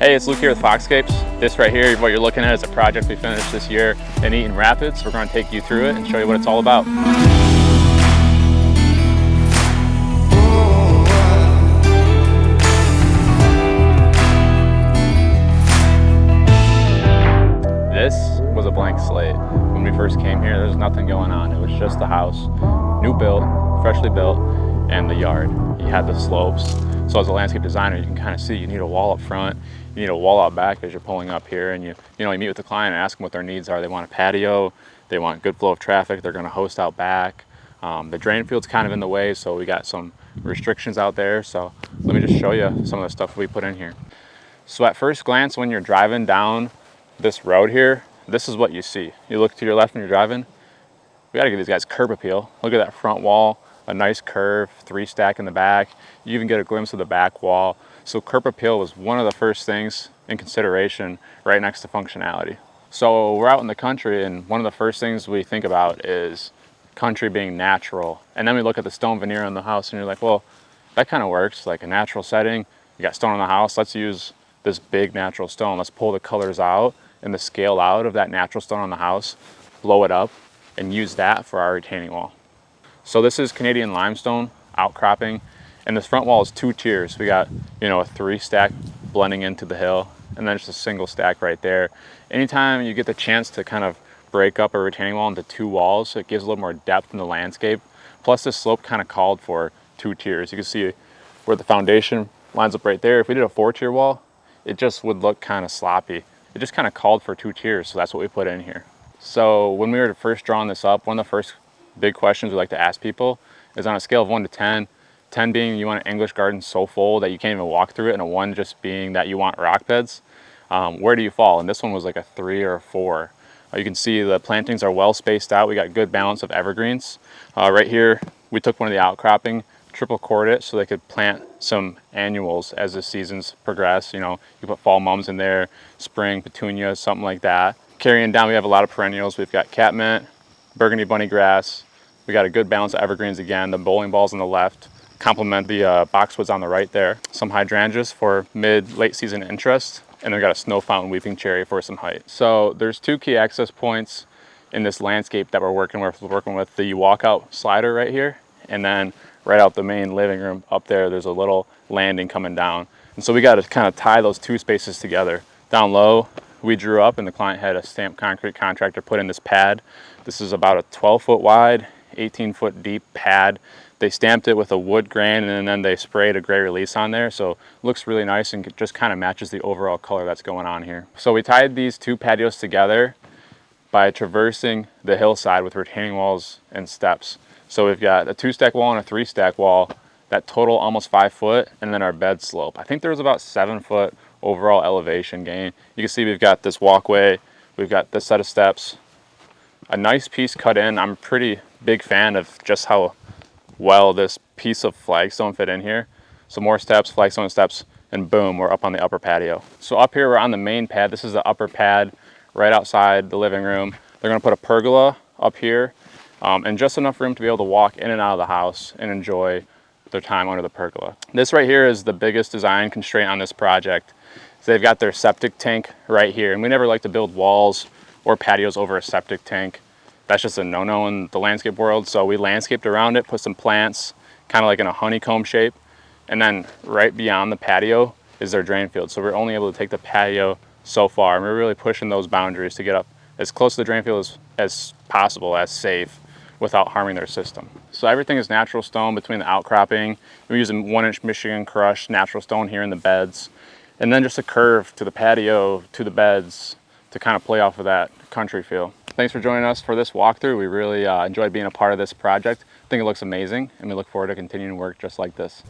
Hey, it's Luke here with Foxscapes. This right here, what you're looking at, is a project we finished this year in Eaton Rapids. We're going to take you through it and show you what it's all about. This was a blank slate. When we first came here, there was nothing going on. It was just the house, new built, freshly built, and the yard. You had the slopes. So as a landscape designer, you can kind of see you need a wall up front, you need a wall out back as you're pulling up here, and you meet with the client and ask them what their needs are. They want a patio, they want good flow of traffic, they're going to host out back. The drain field's kind of in the way, so we got some restrictions out there. So let me just show you some of the stuff we put in here. So at first glance, when you're driving down this road here, this is what you see. You look to your left when you're driving, we got to give these guys curb appeal. Look at that front wall, a nice curve, 3-stack in the back. You even get a glimpse of the back wall. So curb appeal was one of the first things in consideration right next to functionality. So we're out in the country, and one of the first things we think about is country being natural. And then we look at the stone veneer on the house and you're like, well, that kind of works, like a natural setting. You got stone on the house, let's use this big natural stone. Let's pull the colors out and the scale out of that natural stone on the house, blow it up, and use that for our retaining wall. So this is Canadian limestone outcropping, and this front wall is 2 tiers. We got, a 3-stack blending into the hill, and then just a single stack right there. Anytime you get the chance to kind of break up a retaining wall into 2 walls, it gives a little more depth in the landscape. Plus this slope kind of called for 2 tiers. You can see where the foundation lines up right there. If we did a 4-tier wall, it just would look kind of sloppy. It just kind of called for 2 tiers, so that's what we put in here. So when we were first drawing this up, one of the first big questions we like to ask people is on a scale of 1 to 10, 10 being you want an English garden so full that you can't even walk through it, and a 1 just being that you want rock beds. Where do you fall? And this one was like a 3 or a 4. You can see the plantings are well spaced out. We got good balance of evergreens. Right here, we took one of the outcropping, triple cord it so they could plant some annuals as the seasons progress. You put fall mums in there, spring petunias, something like that. Carrying down, we have a lot of perennials. We've got catmint, burgundy bunny grass. We got a good balance of evergreens again. The bowling balls on the left complement the boxwoods on the right there. Some hydrangeas for late season interest. And then we got a snow fountain weeping cherry for some height. So there's 2 key access points in this landscape that we're working with. We're working with the walkout slider right here, and then right out the main living room up there, there's a little landing coming down. And so we got to kind of tie those 2 spaces together. Down low, we drew up, and the client had a stamped concrete contractor put in this pad. This is about a 12-foot wide, 18-foot deep pad. They stamped it with a wood grain, and then they sprayed a gray release on there. So it looks really nice and just kind of matches the overall color that's going on here. So we tied these 2 patios together by traversing the hillside with retaining walls and steps. So we've got a 2-stack wall and a 3-stack wall that total almost 5 foot, and then our bed slope. I think there was about 7 foot overall elevation gain. You can see we've got this walkway, we've got this set of steps, a nice piece cut in. I'm a pretty big fan of just how well this piece of flagstone fit in here. So more steps, flagstone steps, and boom, we're up on the upper patio. So up here, we're on the main pad. This is the upper pad right outside the living room. They're gonna put a pergola up here, and just enough room to be able to walk in and out of the house and enjoy their time under the pergola. This right here is the biggest design constraint on this project. So they've got their septic tank right here, and we never like to build walls or patios over a septic tank. That's just a no-no in the landscape world. So we landscaped around it, put some plants, kind of like in a honeycomb shape. And then right beyond the patio is their drain field. So we're only able to take the patio so far. And we're really pushing those boundaries to get up as close to the drain field as possible, as safe, without harming their system. So everything is natural stone between the outcropping. We're using 1-inch Michigan crushed natural stone here in the beds. And then just a curve to the patio, to the beds, to kind of play off of that country feel. Thanks for joining us for this walkthrough. We really enjoyed being a part of this project. I think it looks amazing, and we look forward to continuing to work just like this.